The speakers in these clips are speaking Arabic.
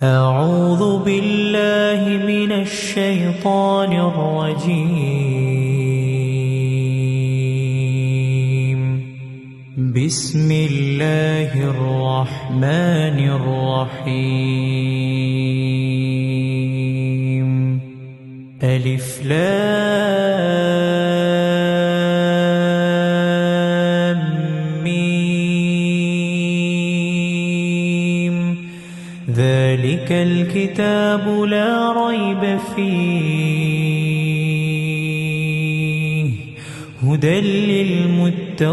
أعوذ بالله من الشيطان الرجيم. بسم الله الرحمن الرحيم. ألف لام ميم. ذلك الكتاب لا ريب فيه هدى للمتقين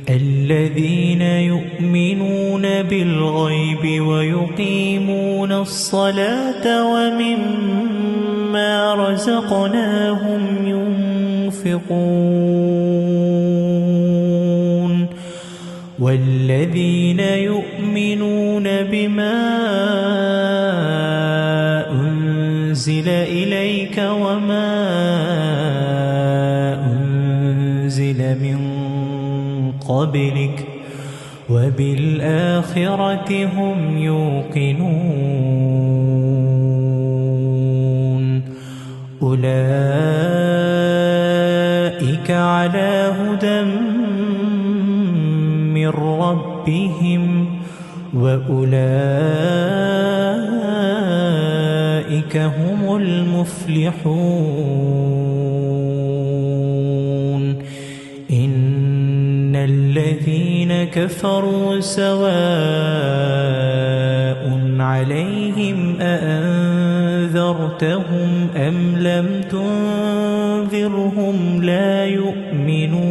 الذين يؤمنون بالغيب ويقيمون الصلاة ومما رزقناهم ينفقون والذين يؤمنون بما أنزل إليك وما أنزل من قبلك وبالآخرة هم يوقنون أولئك على هدى من ربهم وأولئك هم المفلحون. إن الذين كفروا سواء عليهم أأنذرتهم أم لم تنذرهم لا يؤمنون.